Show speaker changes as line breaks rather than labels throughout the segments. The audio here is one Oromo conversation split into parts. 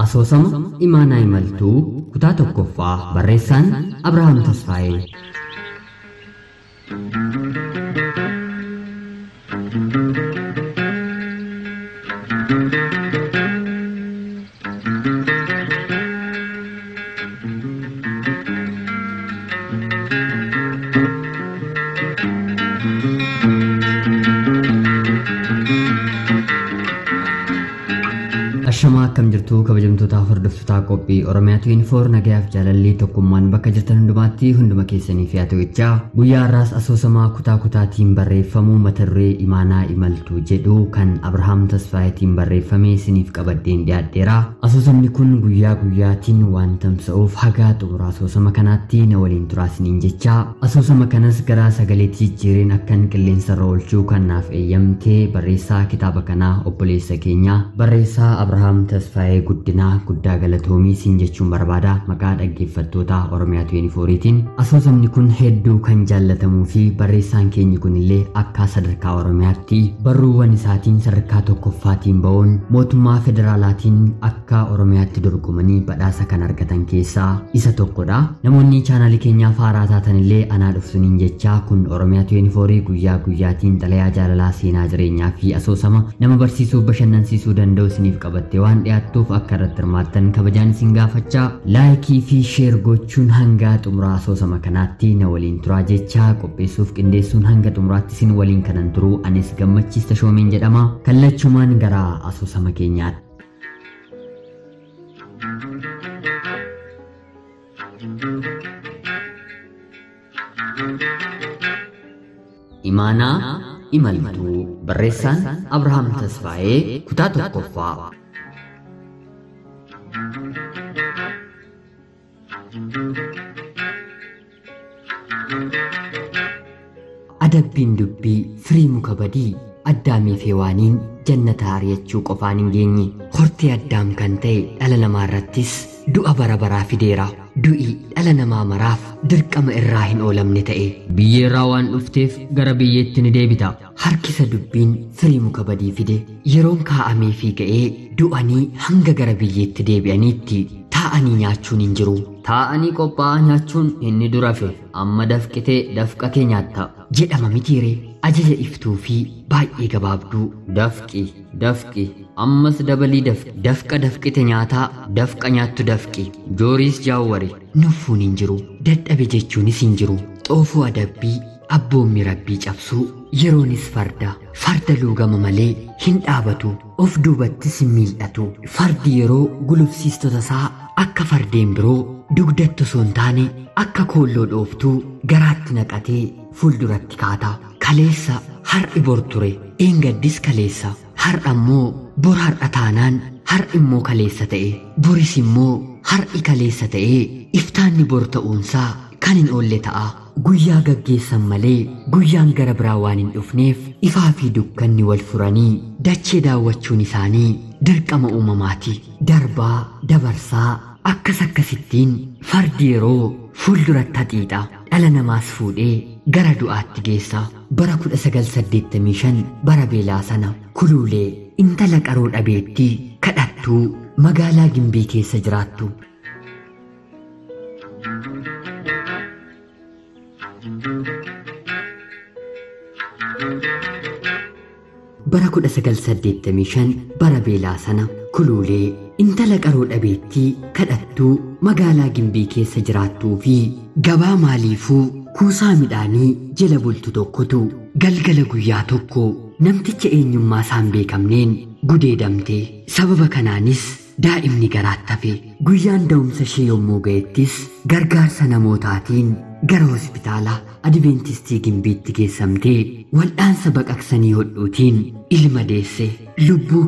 Asoosama Imaanaa Imaltuu kutaa tokkoffaa barreessaan Abrahaam Tasfaayee. Ashamaa akkam jirtu kabajamtootaa hordoftoota qophii Oromiyaa 24 nagayaaf jaalalli tokkummaan bakka jirtan hundumaatti hunduma keessanii fi ato'ichaa guyyaa har'aas asoosamaa kutaa kutaatiin barreeffamuu mata duree Imaanaa Imaltuu jedhu kan Abrahaam Tasfaayeetiin barreeffamee isiniif qabadheen dhiyaadheera. Asoosamni kun guyyaa guyyaatiin waan tamsa'uuf haga xumura asoosama kanaatti na waliin turaa isiniin jecha asoosama kanas gara sagaleetti jijjiireen akkan qilleensarra oolchuu kan naaf eeyyamte barreessaa kitaaba kanaa obboleessa keenya barreessaa Abrahaam Tasfaayee guddinaa guddaa galatoomii siin jechuun barbaada maqaa dhaggeeffattoota Oromiyaa 24tiin. Asoosamni kun hedduu kan jaallatamuu fi barreessaan keenya kun illee akka sadarkaa Oromiyaatti barruuwwan isaatiin sadarkaa tokkoffaatiin ba'uun mootummaa federaalaatiin akka Oromiyaatti dorgomanii badhaasa kan argatan keessaa isa tokkodha. Namoonni chaanaalii keenyaaf haaraa taatan illee anaa dhufsuniin jecha kun Oromiyaa 24 guyyaa guyyaatiin xalayaa jaalalaa seenaa jireenyaa fi asoosama nama barsiisuu bashannansiisuu danda'u isiniif qabatte waan dhiyaattuuf akka irratti hirmaattan kabajaan isin gaafachaa laayikii fi sheer gochuun hanga xumura asoosama kanaatti na waliin turaa jecha qopheessuuf qindeessuun hanga xumuraatti isin waliin kanan turuu anis Gammachiis Tashoomeen jedhama. Kallachumaan gara asoosama keenyaatti. Imaanaa Imaltuu barreessaan Abrahaam Tasfaayee kutaa tokkoffaa. Adabbiin dubbii firii muka badii Addaamii fi Hewaaniin jannata ari'achuu qofaan hin geenye hortee Addaam kan ta'e dhala namaa irrattis du'a bara baraa fideera. Du'i dhala namaa maraaf dirqama irraa hin oolamne ta'e biyyeerraa waan dhufteef gara biyyeetti ni deebita. Harkisa dubbiin firii muka badii fide yeroon kaa'amee fi ga'ee du'anii hanga gara biyyeetti deebi'aniitti taa'anii nyaachuun hin jiru. Taa'anii qophaa'aa nyaachuun inni durafe amma dafqitee dafqatee nyaatta jedhama mitiire. Ajaja iftuu fi baay'ee gabaabduu dafqi ammas dabalii dafqa dafqite nyaataa dafqa nyaattu dafqi jooriis jaawware nuffuun hin jiru dadhabe jechuunis hin jiru. Xoofoo adabbii abboommi rabbii cabsuu yeroonis farda luugama malee hin dhaabatu of duubattis hin miil'atu. Fardi yeroo gulufsiistota isaa akka fardeen biroo dugdatti osoo hin taane akka koolloo dhooftuu garaatti naqatee fuulduratti kaata. Kaleessa har'i bor ture eengaddis kaleessa har'a immoo bor har'a taanaan har'i immoo kaleessa ta'e boris immoo har'i kaleessa ta'e iftaanni bor ta'uunsaa kan hin oolle ta'a. Guyyaa gaggeessan malee guyyaan gara biraa waan hin dhufneef ifaa fi dukkanni wal furanii dachee daawwachuun isaanii dirqama uumamaati. Darbaa dabarsaa akkasittiin fardi yeroo fuulduratti haxiixa dhala namaas fuudhee gara du'aatti geessa. Bara 1985 bara beelaa sana kuluulee intala qaroo dhabeettii kadhattuu magaalaa Gimbii keessa jiraattu. Bara 1985 bara beelaa sana kuluulee intala qaroo dhabeettii kadhattuu magaalaa Gimbii keessa jiraattuu fi gabaa maaliifuu kuusaa midhaanii jala bultu tokkotu galgala guyyaa tokko namticha eenyummaa isaan beekamneen gudeedamte. Sababa kanaanis daa'imni garaatti hafe. Guyyaan da'umsa ishee yommuu ga'ettis gargaarsa namootaatiin gara hospitaala Adventistii Gimbiitti geessamtee wal'aansa baqaqsanii hodhuutiin ilma deesse. Lubbuu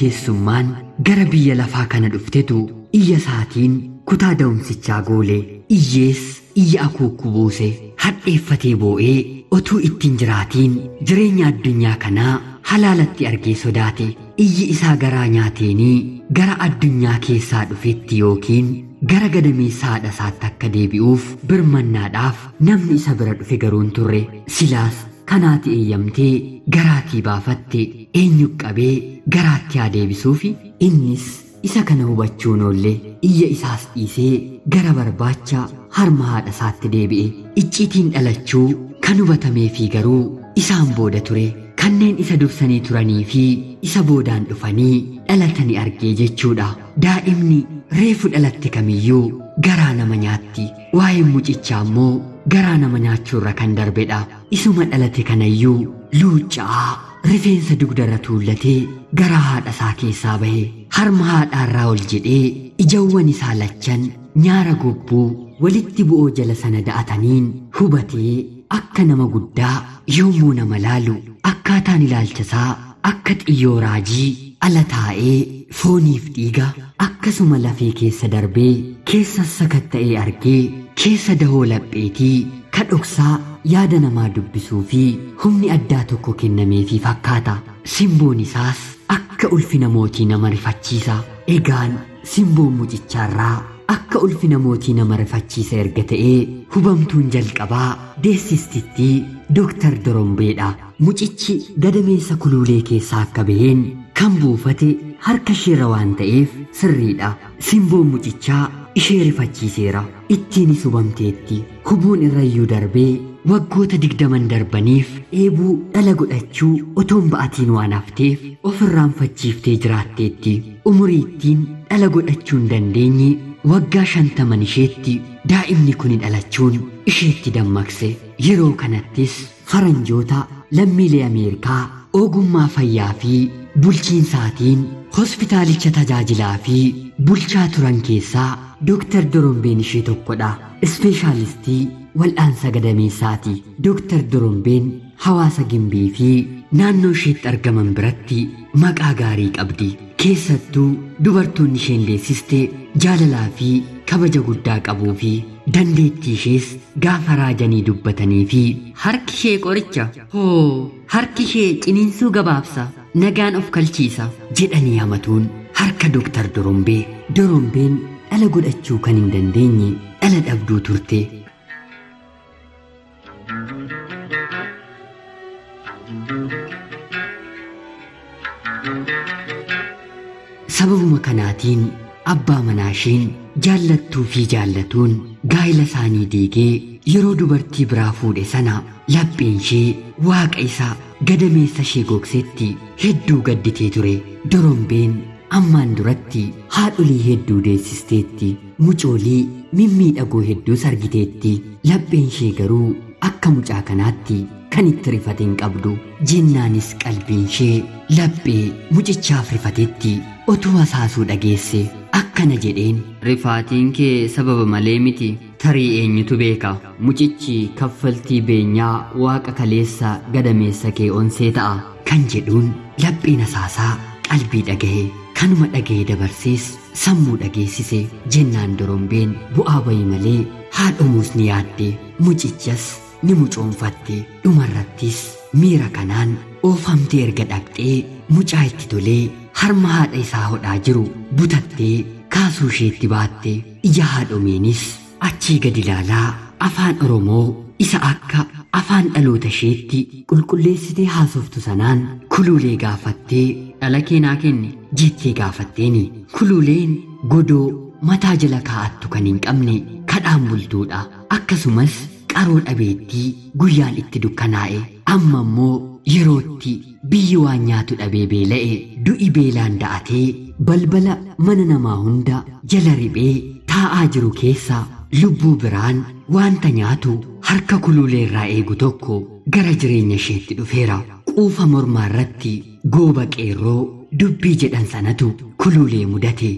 keessummaan gara biyya lafaa kana dhuftetu iyya isaatiin kutaa da'umsichaa goole. Iyyees iyya akuukku buuse hadheeffatee boo'ee otuu ittiin jiraatiin jireenya addunyaa kanaa halaalatti argee sodaate. Iyyi isaa garaa nyaateenii gara addunyaa keessaa dhufetti yookiin gara gadameessa haadha isaatti akka deebi'uuf birmannaadhaaf namni isa bira dhufe garuu hin turre. Silaas kanaati eeyyamtee garaatii baafatte eenyu qabee garaatti haa deebisuufi innis isa kana hubachuun oollee iyya isaas dhiisee gara barbaacha harma haadha isaatti deebi'e. Icciitiin dhalachuu kan hubatamee fi garuu isaan booda ture. Kanneen isa dursanii turanii fi isa boodaan dhufanii dhalatanii argee jechuudha. Daa'imni reefu dhalatte kamiyyuu garaa nama nyaatti. Waa'een mucichaa immoo garaa nama nyaachuurra kan darbedha. Isuma dhalate kanayyuu luucca'aa rifeensa dugdarra tuullatee garaa haadha isaa keessaa bahe. Harma haadhaarraa ol jedhee ijawwan isaa lachan nyaara gobbuu walitti bu'oo jala sana da'ataniin hubatee akka nama guddaa yommuu nama laalu akkaataan ilaalchasaa akka xiyyoo raajii ala taa'ee fooniif dhiiga akkasuma lafee keessa darbee keessa sakatta'ee argee keessa dahoo lapheetii kadhoksaa yaada namaa dubbisuu fi humni addaa tokko kennameefii fakkaata. Simboon isaas akka ulfina mootii nama rifachiisa. Egaan simboon mucichaarraa akka ulfina mootii nama rifachiisa erga ta'ee hubamtuun jalqabaa deessistittii Dooktar Dorombeedha. Mucichi gadameessa kuluulee keessaa akka baheen kan buufate harka isheerra waan ta'eef sirriidha. Simboon mucichaa ishee rifachiiseera. Ittiinis hubamteetti. Hubuun irrayyuu darbee waggoota 20 darbaniif eebuu dhala godhachuu otoon ba'atiin waan hafteef ofirraanfachiiftee jiraatteetti. Umuriittiin dhala godhachuu hin dandeenye waggaa 50 isheetti daa'imni kun dhalachuun isheetti dammaqse. Yeroo kanattis faranjoota lammiilee Ameerikaa ogummaa fayyaa fi bulchiinsaatiin hospitaalicha tajaajilaa fi bulchaa turan keessaa Dooktar Dorombeen ishee tokkodha. Ispeeshaalistii wal'aansa gadameessaati. Dooktar Dorombeen hawaasa Gimbii fi naannoo isheetti argaman biratti maqaa gaarii qabdi. Keessattuu dubartoonni isheen deessiste jaalalaa fi kabaja guddaa qabuu fi dandeettii ishees gaafa raajanii dubbatanii fi harki ishee qoricha harki ishee ciniinsuu gabaabsa nagaan of kalchiisa jedhanii hamatuun harka Dooktar Dorombee. Dorombeen dhala godhachuu kan hin dandeenye dhala dhabduu turte. Sababuma kanaatiin abbaa manaa isheen jaallattuu fi jaallatuun gaa'ila isaanii diigee yeroo dubartii biraa fuudhe sana lapheen ishee waaqa isaa gadameessa ishee gogsetti hedduu gadditee ture. Dorombeen ammaan duratti haadholii hedduu deessisteetti. Mucoolii mimmiidhagoo hedduus argiteetti. Lapheen ishee garuu akka mucaa kanaatti kan itti rifate hin qabdu. Jennaanis qalbiin ishee laphee mucichaaf rifateetti otuu hasaasuu dhageesse akkana jedheen. Rifaatiin kee sababa malee miti. Tarii eenyutu beeka. Mucichi kaffaltii beenyaa waaqa kaleessa gadameessa kee onsee ta'a kan jedhuun lapheen hasaasaa qalbii dhagahe. Kanuma dhagahee dabarsees sammuu dhageessise. Jennaan Dorombeen bu'aa bayii malee haadhomuus ni yaadde. Mucichas ni mucoonfatte. Dhumarrattis miira kanaan oofamtee erga dhaqxee mucaa itti tolee harma haadha isaa hodhaa jiru butattee kaasuu isheetti baatte. Ija haadhomeenis achii gadi ilaalaa afaan Oromoo isa akka afaan dhaloota isheetti qulqulleessitee haasoftu sanaan kuluulee gaafattee dhala keenaa kenni jettee gaafatteeni. Kuluuleen godoo mataa jala kaa'attu kan hin qabne kadhaan bultuudha. Akkasumas qaroo dhabeettii guyyaan itti dukkanaa'e. Amma immoo yerootti biyyi waan nyaatu dhabee beela'e du'i beelaan da'atee balbala mana namaa hunda jala riphee taa'aa jiru keessa lubbuu biraan wanta nyaatu harka kuluulee irraa eegu tokko gara jireenya isheetti dhufeera. Quufa mormaa irratti gooba qeerroo dubbii jedhan sanatu kuluulee mudate.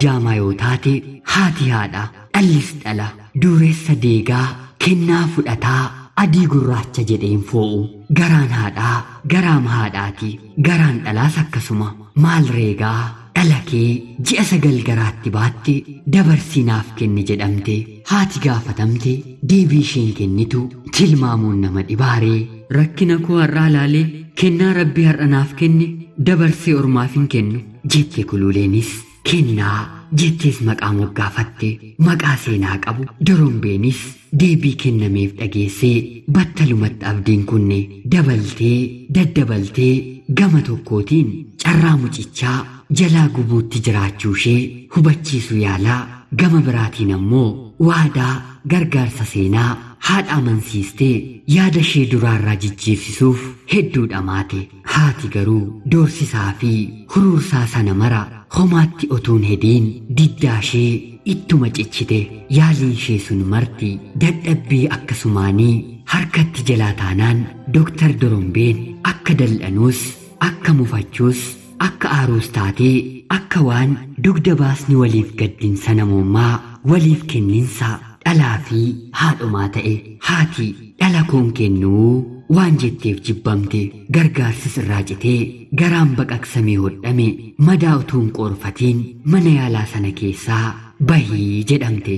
Jaamaa yoo taate haati haadha, dhallis dhala, dureessa deegaa kennaa fudhataa adii gurraacha jedheen foo'u. Garaan haadhaa garaama haadhaati. Garaan dhalaas akkasuma. Maal reegaa dhala kee ji'a 9 garaatti baatte dabarsinaaf kenni jedhamte. Haati gaafatamte deebii isheen kennitu tilmaamuun nama dhibaaree. Rakkina koo har'aa laalee kennaa rabbii har'a naaf kenne dabarsee ormaaf hin kennu jette kuluuleenis. Kennaa jettees maqaa moggaafatte. Maqaa seenaa qabu Dorombeenis deebii kennameef dhageessee battalumatti abdiin kunne dabaltee daddabaltee gama tokkootiin carraa mucichaa jalaa gubuutti jiraachuu ishee hubachiisu yaalaa, gama biraatiin ammoo waadaa gargaarsa seenaa haadha amansiistee yaada ishee duraarraa jijjiirsisuuf hedduu dhamaate. Haati garuu doorsisaa fi huruursaa sana mara homaatti otuun hediin diddaa ishee ittuma cichite. Yaaliin ishee sun marti dadhabbii akkasumaanii harkatti jalaa taanaan Dooktar Dorombeen akka dal'anuus akka mufachuus akka aaruus taatee akka waan dugda baasni waliif gaddinsa namummaa waliif kenninsa dhalaa fi haadhomaa ta'e. Haati dhala koon kennuu waan jetteef jibbamte. Gargaarsis irraa citee garaan baqaqsamee hodhame madaa utuun qoorfatiin mana yaalaa sana keessaa bahii jedhamte.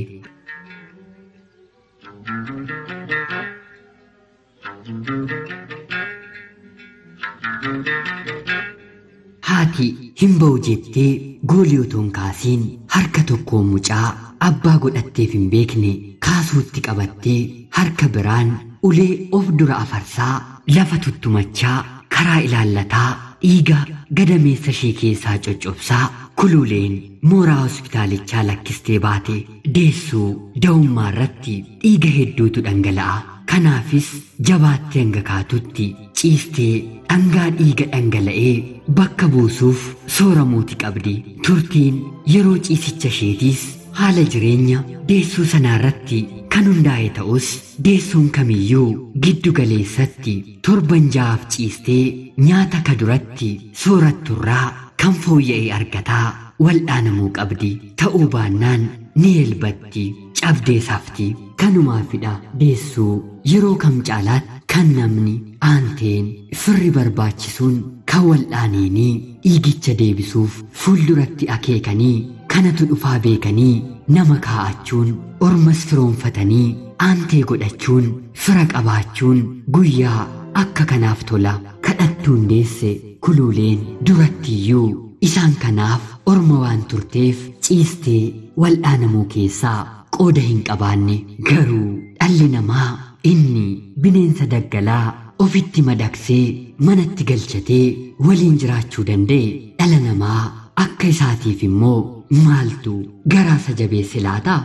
Haati hin ba'u jettee goolii utuun kaasiin harka tokkoon mucaa abbaa godhatteef hin beekne kaasuutti qabattee harka biraan ulee of dura afarsaa lafa tuttumachaa karaa ilaallataa dhiiga gadameessa ishee keessaa coccobsaa kuluuleen mooraa hospitaalichaa lakkistee baate. Deessuu da'ummaa irratti dhiiga hedduutu dhangala'a. Kanaafis jabaattee hanga kaatutti ciistee dhangaa dhiiga dhangala'ee bakka buusuuf sooramuuti qabdi. Turtiin yeroo ciisicha isheetiis haala jireenya deessuu sanaarratti kan hundaa'e ta'us deessuun kamiyyuu giddu galeessatti torban ja'aaf ciistee nyaata kaduratti sooratturraa kan fooyya'ee argataa wal'aanamuu qabdi. Ta'uu baannaan ni elbatti, cabdee safti. Kanumaafidha deessuu yeroo kam caalaatti kan namni aanteen firri barbaachisuun kan wal'aaneenii dhiigicha deebisuuf fuulduratti akeekanii kanatu dhufaa beekanii nama kaa'achuun ormas firoonfatanii aantee godhachuun fira qabaachuun guyyaa akka kanaaf tola. Kadhattuun deesse kuluuleen durattiyyuu isaan kanaaf orma waan turteef ciistee wal'aanamuu keessaa qooda hin qabaanne. Garuu dhalli namaa inni bineensa daggalaa ofitti madaqsee manatti galchatee waliin jiraachuu danda'e dhala namaa akka isaatiif immoo maaltu garaasa jabeesse laata?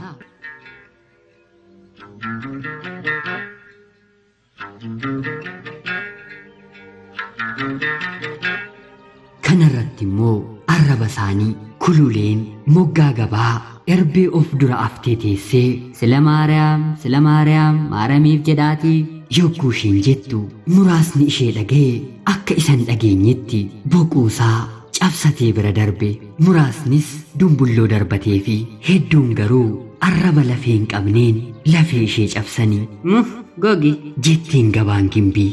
Kanarratti immoo arraba isaanii kuluuleen moggaa gabaa erbee of dura aftee teessee sila maariyaam maaramiif jedhaatii yogguu isheen jettu muraasni ishee dhaga'e akka isan dhageenyetti boquusaa cabsatee bira darbe. Muraasnis dumbulloo darbatee fi hedduun garuu arraba lafee hin qabneen lafee ishee cabsanii gogi jetteen gabaan gimbii.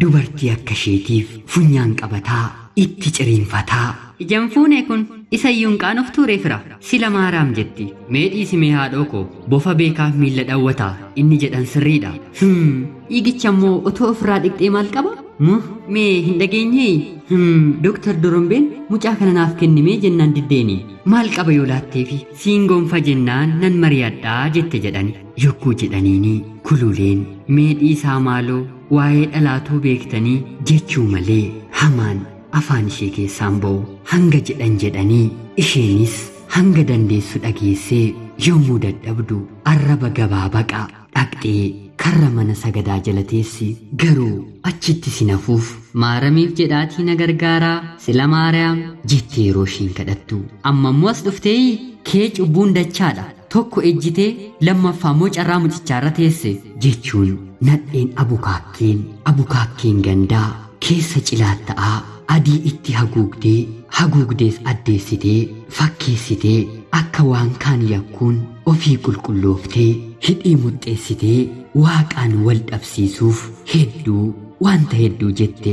Dubartii akka isheetiif funyaan qabataa itti ciriinfataa. Ijaan fuunee kun isayyuun qaanoftuu reefira sila maaraam jetti. Mee dhiisimee haadhoo koo bofa beekaaf miilla dhawwataa inni jedhan sirriidha. Dhiigicha immoo otoo ofirraa dhiqxee maal qaba? Mee hin dhageenyee? Dooktar Dorombeen mucaa kana naaf kennimee jennaan diddeeni. Maal qaba yoo laatteefi siin gonfa jennaan nan mari'adhaa jette jedhani. Yogguu jedhaniini kuluuleen mee dhiisaa maaloo waa'ee dhalaatuu beektanii jechuu malee hamaan afaan ishee keessaan ba'u. Hanga jedhanii isheenis hanga dandeessu dhageessee yommuu dadhabdu arraba gabaabaqa dhaqxee karra mana sagadaa jala teessi. Garuu achitti sinafuuf maaramiif jedhaatii na gargaaraa sila maariyaam jettee yeroo ishiin kadhattu ammammoo as dhuftee kee cubbuun dachaadha tokko ejjitee lammaffaa immoo carraa mucichaarra teesse jechuun nadheen abukaakkeen gandaa keessa cilaatta'aa adii itti haguugdees addeessitee fakkeessitee akka waan kaan yakkuun ofii qulqullooftee hidhii muxxeessitee waaqaan wal dhabsiisuuf wanta hedduu jette.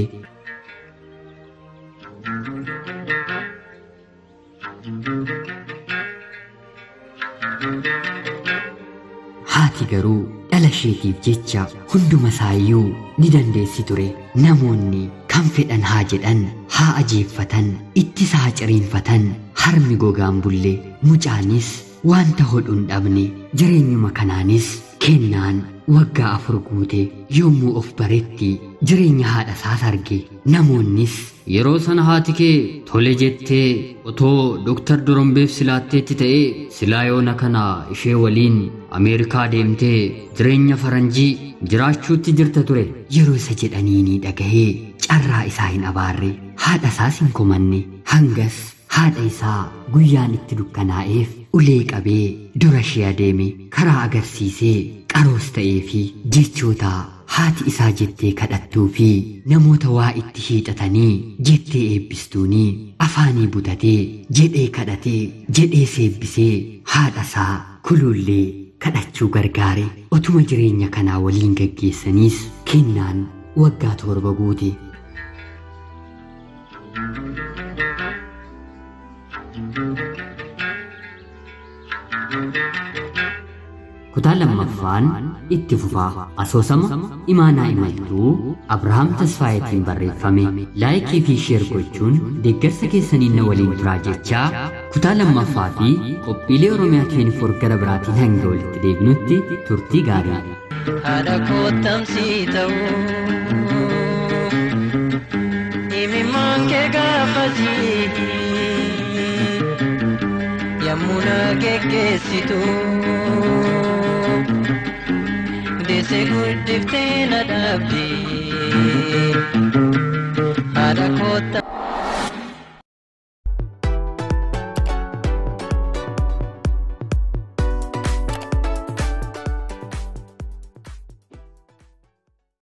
Haati garuu dhala isheetiif jecha hunduma isaayyuu ni dandeessi ture. Namoonni kan fedhan haa jedhan, haa ajeeffatan, ittis haa ciriinfatan, harmi gogaan bullee mucaanis wanta hodhuun dhabne jireenyuma kanaanis kennaan waggaa 4 guute yommuu of baretti jireenya haadha isaas arge. Namoonnis yeroo sana haati kee tole jettee otoo Dr. Dorombeef silaatteetti ta'ee silaa yoona kana ishee waliin Ameerikaa deemtee jireenya faranjii jiraachuutti jirta ture. Yeroo isa jedhaniini dhagahee carraa isaa hin abaarre haadha isaas hin komanne. Hangas haadha isaa guyyaan itti dukkanaa'eef ulee qabee dura ishee adeeme karaa agarsiisee qaroos ta'ee fi jechoota haati isaa jettee kadhattuu fi namoota waa itti hiixatanii jettee eebbistuuni afaanii butatee jedhee kadhatee jedhee seebbisee haadha isaa kulullee kadhachuu gargaare. Otuma jireenya kanaa waliin gaggeessaniis kennaan waggaa 7 guute. kutaa lammaffaan itti fufaa. Asoosama imaanaa imaltuu Abrahaam Tasfaayetiin barreeffame. Laayikii fi sheer gochuun deeggarsa keessaniin na waliin turaa jechaa kutaa lammaffaa fi qophiilee Oromiyaa 24 gara biraatiin hanga walitti deebinutti turtii gaarii.
Haadha kottamsii ta'uu himimmaan kee gaafasii yommuu na geggeessitu deessee guddiftee na dhaabdi. Haadha kottamsii